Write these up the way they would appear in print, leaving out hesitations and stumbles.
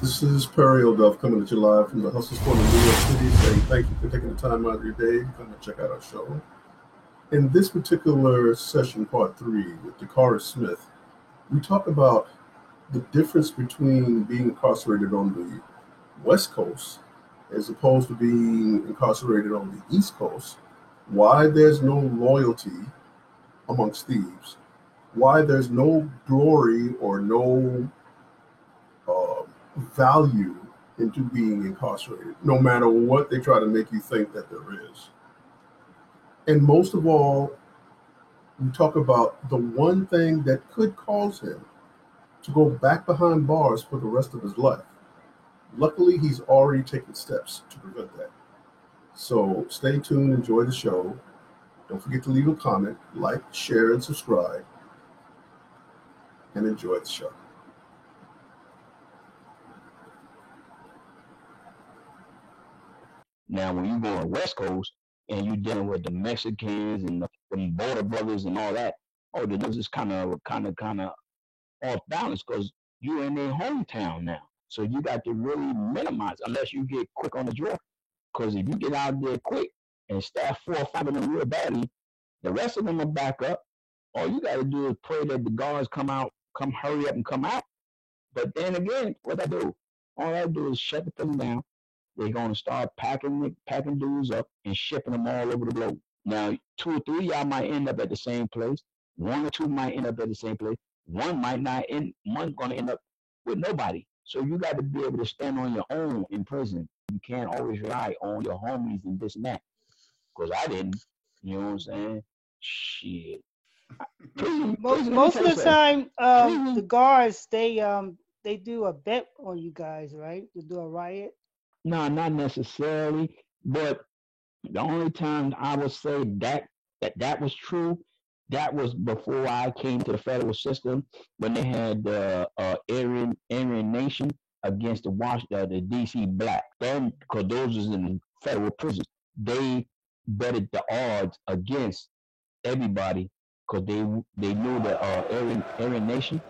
This is Perry O'Duff coming at you live from the Hustles Corner in New York City, saying thank you for taking the time out of your day to come and check out our show. In this particular session, part three, with DeCara Smith, we talk about the difference between being incarcerated on the West Coast as opposed to being incarcerated on the East Coast, why there's no loyalty amongst thieves, why there's no glory or no uh, value into being incarcerated, no matter what they try to make you think that there is. And most of all, we talk about the one thing that could cause him to go back behind bars for the rest of his life. Luckily, he's already taken steps to prevent that. So stay tuned, enjoy the show. Don't forget to leave a comment, like, share, and subscribe, and enjoy the show. Now, when you go on the West Coast and you're dealing with the Mexicans and the border brothers and all that, oh, this is kind of off balance because you're in their hometown now. So you got to really minimize unless you get quick on the draw. Because if you get out there quick and stab four or five of them real badly, the rest of them will back up. All you got to do is pray that the guards come out, come hurry up and come out. But then again, what I do? All I do is shut the thing down. They're going to start packing dudes up and shipping them all over the globe. Now, two or three y'all might end up at the same place. One or two might end up at the same place. One might not end. One's going to end up with nobody. So you got to be able to stand on your own in prison. You can't always rely on your homies and this and that. Because I didn't. You know what I'm saying? Shit. Most of the time, the guards they do a bet on you guys, right? To do a riot. No, not necessarily. But the only time I would say that was true, that was before I came to the federal system when they had the Aryan Nation against the DC Black. Then, because those was in federal prisons, they betted the odds against everybody because they knew the Aryan Nation.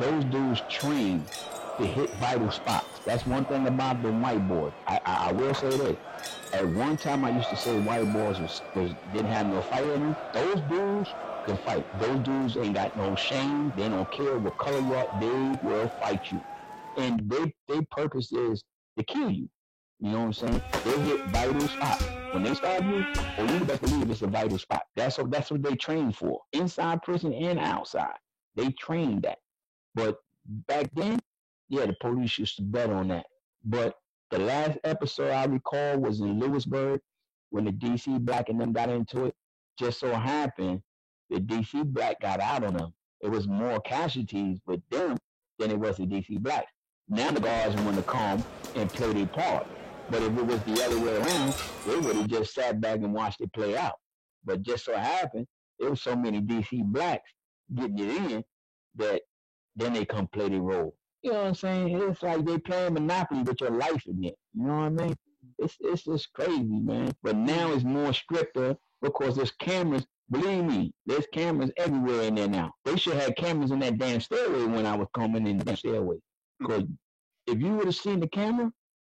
Those dudes train to hit vital spots. That's one thing about the white boys. I will say this. At one time, I used to say white boys didn't have no fight in them. Those dudes can fight. Those dudes ain't got no shame. They don't care what color you are. They will fight you. And their purpose is to kill you. You know what I'm saying? They hit vital spots. When they stab you, oh, you best believe it's a vital spot. That's what they train for. Inside prison and outside. They train that. But back then, yeah, the police used to bet on that. But the last episode I recall was in Lewisburg when the DC Black and them got into it. Just so happened the DC Black got out on them. It was more casualties with them than it was the DC Black. Now the guards want to come and play their part. But if it was the other way around, they would have just sat back and watched it play out. But just so happened, there was so many DC Blacks getting it in that then they come play their role. You know what I'm saying? It's like they playing Monopoly with your life in it. You know what I mean? It's just crazy, man. But now it's more stricter because there's cameras. Believe me, there's cameras everywhere in there now. They should have cameras in that damn stairway when I was coming in the damn stairway. Because if you would have seen the camera,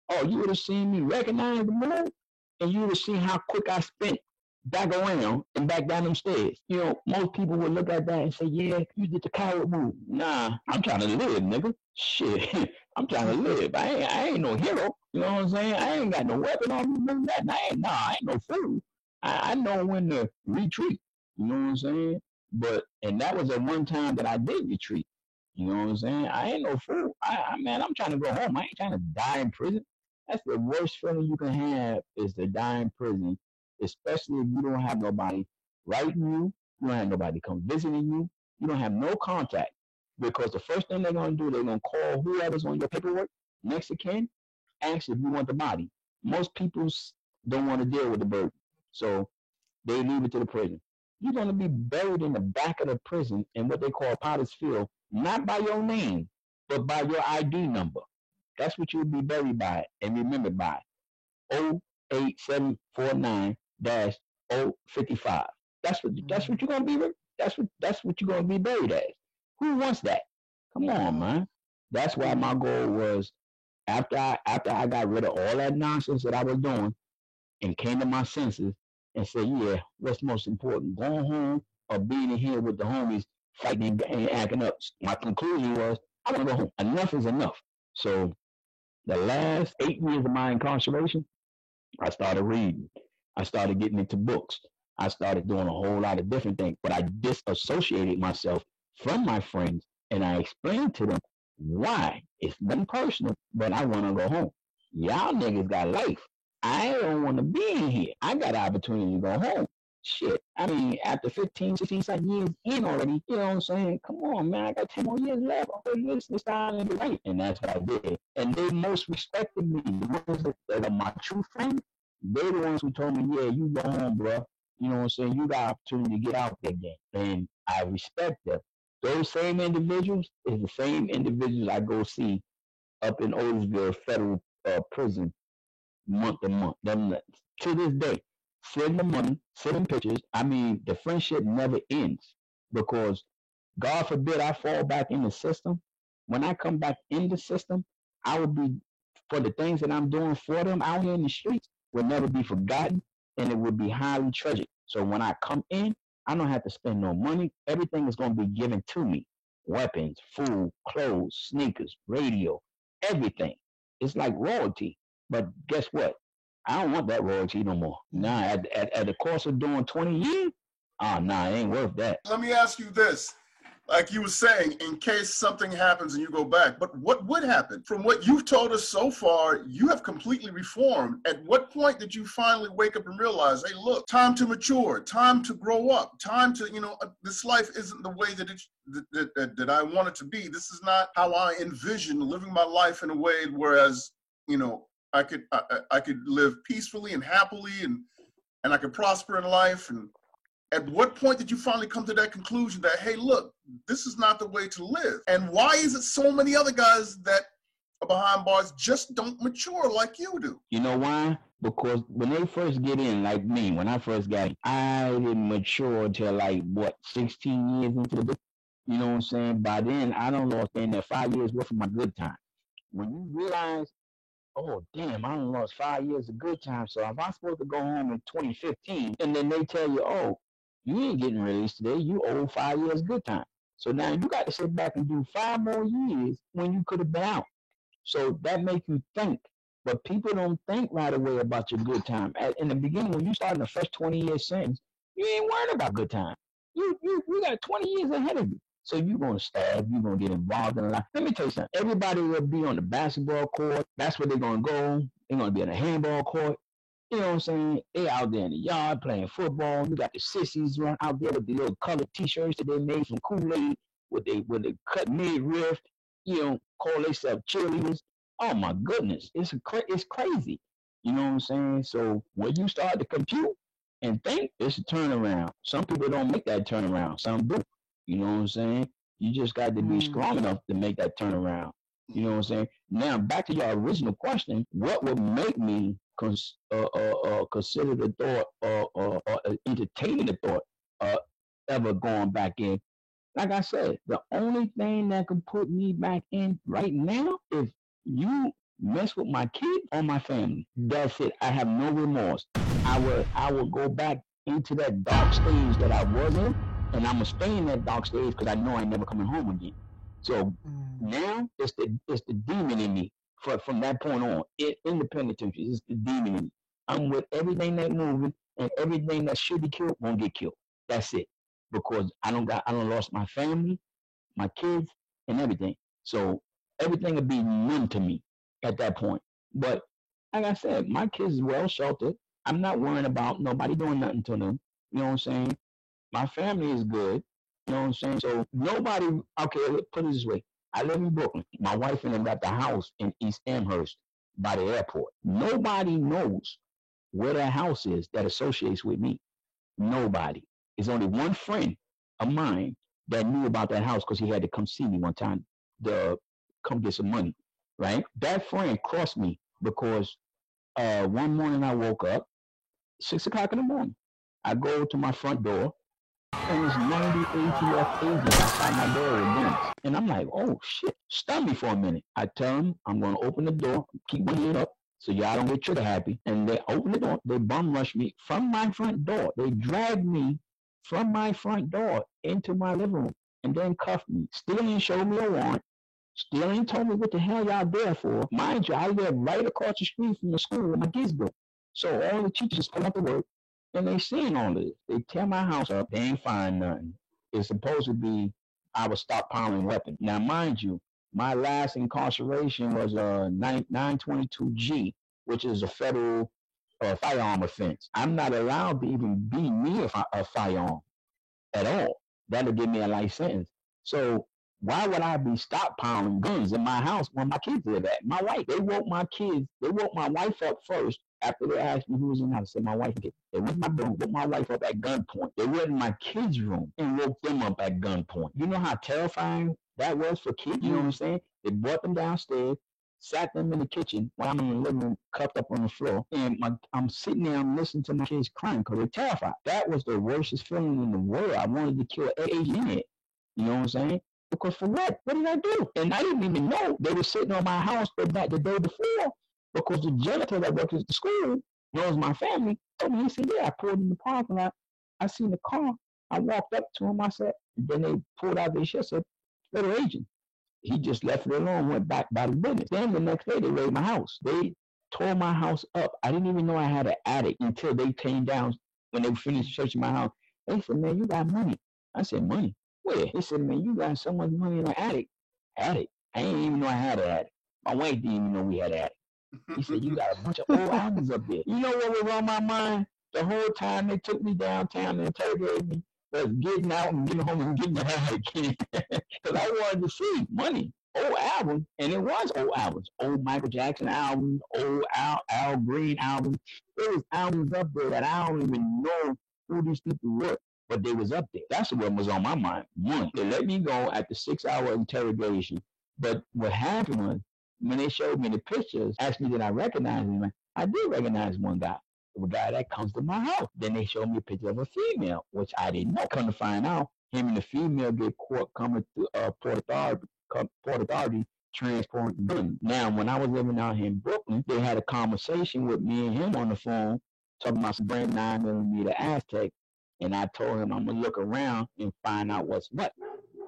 oh, you would have seen me recognize the move, and you would have seen how quick I spent back around and back down them stairs. You know, most people would look at that and say, yeah, you did the coward move. Nah, I'm trying to live, nigga. Shit, I'm trying to live. I ain't no hero. You know what I'm saying? I ain't got no weapon on me, none of that. I ain't no fool. I know when to retreat. You know what I'm saying? And that was the one time that I did retreat. You know what I'm saying? I ain't no fool. Man, I'm trying to go home. I ain't trying to die in prison. That's the worst feeling you can have is to die in prison, especially if you don't have nobody writing you, you don't have nobody come visiting you, you don't have no contact. Because the first thing they're going to do, they're going to call whoever's on your paperwork, next of kin, ask if you want the body. Most people don't want to deal with the burden, so they leave it to the prison. You're going to be buried in the back of the prison in what they call Potter's Field, not by your name, but by your ID number. That's what you'll be buried by and remembered by. 08749 055. That's what you're gonna be. That's what you're gonna be buried as. Who wants that? Come on, man. That's why my goal was After I got rid of all that nonsense that I was doing and came to my senses and said, yeah, what's most important, going home or being in here with the homies fighting and acting up? My conclusion was, I want to go home. Enough is enough. So the last 8 years of my incarceration, I started reading. I started getting into books. I started doing a whole lot of different things, but I disassociated myself from my friends and I explained to them why. It's nothing personal, but I want to go home. Y'all niggas got life. I don't want to be in here. I got an opportunity to go home. Shit. I mean, after 15, 16 something years in already, you know what I'm saying? Come on, man. I got 10 more years left. It's time to be right. And that's what I did. And they most respected me. The ones that are my true friends, they're the ones who told me, yeah, you go home, bro. You know what I'm saying? You got opportunity to get out there again. And I respect them. Those same individuals is the same individuals I go see up in Otisville Federal Prison month to month. Them to this day, send the money, send pictures. I mean, the friendship never ends because God forbid I fall back in the system. When I come back in the system, I will be for the things that I'm doing for them out here in the streets will never be forgotten and it will be highly treasured. So when I come in, I don't have to spend no money. Everything is going to be given to me. Weapons, food, clothes, sneakers, radio, everything. It's like royalty. But guess what? I don't want that royalty no more. Nah, at the course of doing 20 years, nah, it ain't worth that. Let me ask you this. Like you were saying, in case something happens and you go back, but what would happen? From what you've told us so far, you have completely reformed. At what point did you finally wake up and realize, hey, look, time to mature, time to grow up, time to, this life isn't the way that I want it to be. This is not how I envision living my life in a way whereas, I could live peacefully and happily and I could prosper in life. And at what point did you finally come to that conclusion that, hey, look, this is not the way to live? And why is it so many other guys that are behind bars just don't mature like you do? You know why? Because when they first get in, like me, when I first got in, I didn't mature until 16 years into the book. You know what I'm saying? By then, I don't lost in there 5 years worth of my good time. When you realize, oh, damn, I done lost 5 years of good time. So if I'm supposed to go home in 2015, and then they tell you, oh, you ain't getting released today, you owe 5 years good time. So now you got to sit back and do 5 more years when you could have been out. So that makes you think. But people don't think right away about your good time. In the beginning, when you start in the first 20-year sentence, you ain't worried about good time. You got 20 years ahead of you. So you're going to stab, you're going to get involved in a lot. Let me tell you something. Everybody will be on the basketball court. That's where they're going to go. They're going to be on the handball court. You know what I'm saying? They out there in the yard playing football. You got the sissies run out there with the little colored T-shirts that they made from Kool-Aid with they cut mid-riff, call themselves cheerleaders. Oh, my goodness. It's crazy. You know what I'm saying? So when you start to compute and think, it's a turnaround. Some people don't make that turnaround. Some do. You know what I'm saying? You just got to be strong enough to make that turnaround. You know what I'm saying? Now, back to your original question, what would make me consider the thought or entertaining the thought ever going back in? Like I said, the only thing that can put me back in right now is you mess with my kid or my family. That's it. I have no remorse. I will go back into that dark stage that I was in, and I'm gonna stay in that dark stage because I know I ain't never coming home again. So now it's the demon in me. From that point on, in the penitentiary, it's the demon in me. I'm with everything that's moving, and everything that should be killed won't get killed. That's it. Because I don't lost my family, my kids, and everything. So everything would be numb to me at that point. But like I said, my kids is well sheltered. I'm not worrying about nobody doing nothing to them. You know what I'm saying? My family is good. You know what I'm saying? So nobody, okay, let's put it this way. I live in Brooklyn. My wife and them got the house in East Amherst by the airport. Nobody knows where that house is that associates with me. Nobody. There's only one friend of mine that knew about that house because he had to come see me one time to come get some money, right? That friend crossed me because one morning I woke up, 6 o'clock in the morning. I go to my front door and it's 90 ATF agents outside my door with guns. And I'm like, oh shit, stun me for a minute. I tell them I'm going to open the door, keep my head up so y'all don't get trigger happy. And they open the door, they bum rush me from my front door. They drag me from my front door into my living room and then cuff me. Still ain't showed me a warrant. Still ain't told me what the hell y'all there for. Mind you, I live right across the street from the school where my kids go. So all the teachers come up to work and they seen all this. They tear my house up. They ain't find nothing. It's supposed to be I was stockpiling weapons. Now, mind you, my last incarceration was a 922G, which is a federal firearm offense. I'm not allowed to even be near a firearm at all. That'll give me a life sentence. So why would I be stockpiling guns in my house when my kids live at? My wife, they woke my wife up first after they asked me who was in the house. I said, my wife. They went my room, woke my wife up at gunpoint. They went in my kids' room and woke them up at gunpoint. You know how terrifying that was for kids? You know what I'm saying? They brought them downstairs, sat them in the kitchen while I'm in the living room, cupped up on the floor. And I'm sitting there, I'm listening to my kids crying because they're terrified. That was the worstest feeling in the world. I wanted to kill every agent in it. You know what I'm saying? Because for what? What did I do? And I didn't even know they were sitting on my house the day before because the janitor that works at the school knows my family. Told me, he said, yeah, I pulled in the parking lot. I seen the car. I walked up to him. I said, then they pulled out their shit, said, federal agent. He just left it alone, went back by the business. Then the next day, they raided my house. They tore my house up. I didn't even know I had an attic until they came down when they finished searching my house. They said, man, you got money. I said, money? Where? They said, man, you got so much money in the attic. Attic? I didn't even know I had an attic. My wife didn't even know we had an attic. He said, you got a bunch of old albums up there. You know what was on my mind? The whole time they took me downtown and interrogated me was getting out and getting home and getting high again. Because I wanted to see money. Old albums, and it was old albums. Old Michael Jackson albums, old Al Green albums. There was albums up there that I don't even know who these people were, but they was up there. That's what was on my mind. One, they let me go at the 6-hour interrogation. But what happened was, when they showed me the pictures, asked me did I recognize him, I did recognize one guy. The guy that comes to my house. Then they showed me a picture of a female, which I didn't know. Come to find out, him and the female get caught coming to Port Authority transporting guns. Now, when I was living out here in Brooklyn, they had a conversation with me and him on the phone, talking about some brand 9mm Aztec, and I told him I'm gonna look around and find out what's what.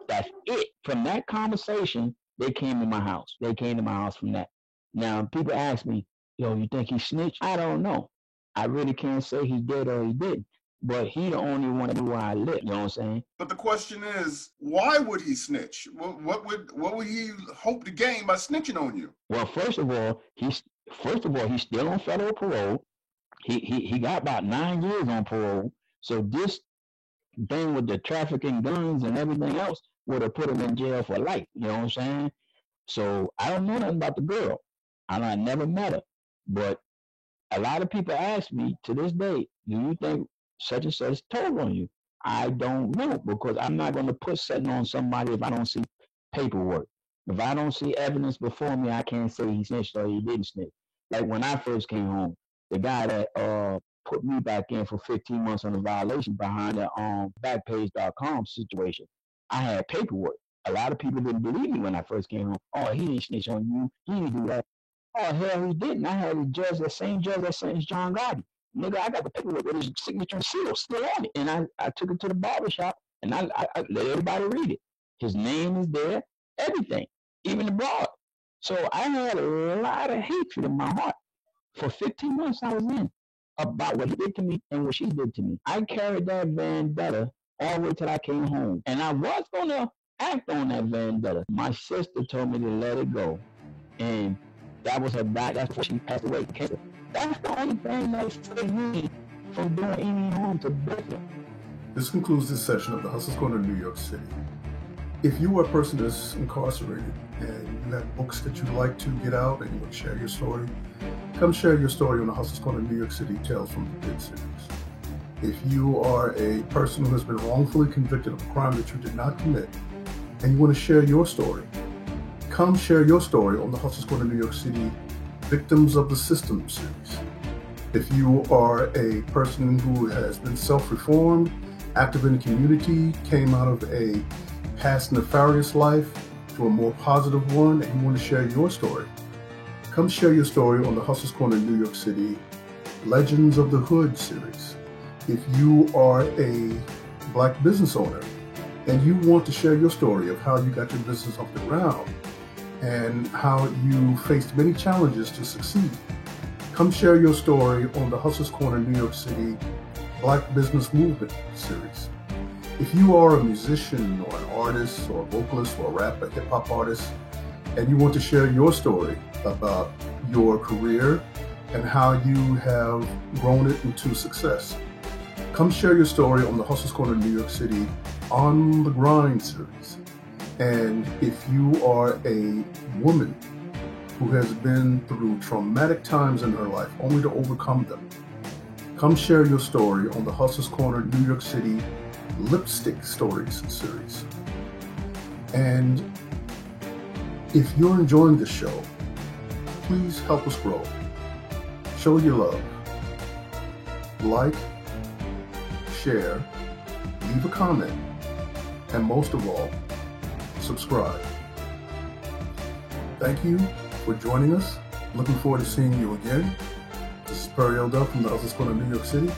That's it. From that conversation, they came to my house. They came to my house from that. Now, people ask me, yo, you think he snitched? I don't know. I really can't say he did or he didn't. But he the only one that knew where I live. You know what I'm saying? But the question is, why would he snitch? What would he hope to gain by snitching on you? Well, first of all, he's still on federal parole. He got about 9 years on parole. So this thing with the trafficking guns and everything else would have put him in jail for life. You know what I'm saying? So I don't know nothing about the girl. I never met her. But a lot of people ask me to this day, do you think such and such told on you? I don't know, because I'm not going to put something on somebody if I don't see paperwork. If I don't see evidence before me, I can't say he snitched or he didn't snitch. Like when I first came home, the guy that put me back in for 15 months on a violation behind the Backpage.com situation, I had paperwork. A lot of people didn't believe me when I first came home. Oh, he didn't snitch on you. He didn't do that. Oh, hell, he didn't. I had the same judge that sentenced John Gotti. Nigga, I got the paperwork with his signature and seal still on it. And I took it to the barbershop and I let everybody read it. His name is there, everything, even the broad. So I had a lot of hatred in my heart. For 15 months I was in about what he did to me and what she did to me. I carried that vendetta all the way till I came home. And I was going to act on that vendetta. My sister told me to let it go. And that was her back. That's before she passed away. That's the only thing that saved me from doing any harm to Brooklyn. This concludes this session of the Hustler's Corner in New York City. If you are a person that's incarcerated and you have books that you'd like to get out and you want to share your story, come share your story on the Hustler's Corner in New York City, Tales from the Big Cities. If you are a person who has been wrongfully convicted of a crime that you did not commit and you want to share your story, come share your story on the Hustler's Corner New York City Victims of the System series. If you are a person who has been self-reformed active in the community, came out of a past nefarious life to a more positive one, and you want to share your story, come share your story on the Hustler's Corner New York City Legends of the Hood series. If you are a Black business owner and you want to share your story of how you got your business off the ground and how you faced many challenges to succeed, come share your story on the Hustler's Corner New York City Black Business Movement series. If you are a musician or an artist or a vocalist or a rapper, hip hop artist, and you want to share your story about your career and how you have grown it into success, come share your story on the Hustler's Corner New York City On the Grind series. And if you are a woman who has been through traumatic times in her life only to overcome them, come share your story on the Hustler's Corner New York City Lipstick Stories series. And if you're enjoying this show, please help us grow. Show your love. Like, share, leave a comment, and most of all, subscribe. Thank you for joining us. Looking forward to seeing you again. This is Perry L. Duff from the Hustler's Corner New York City.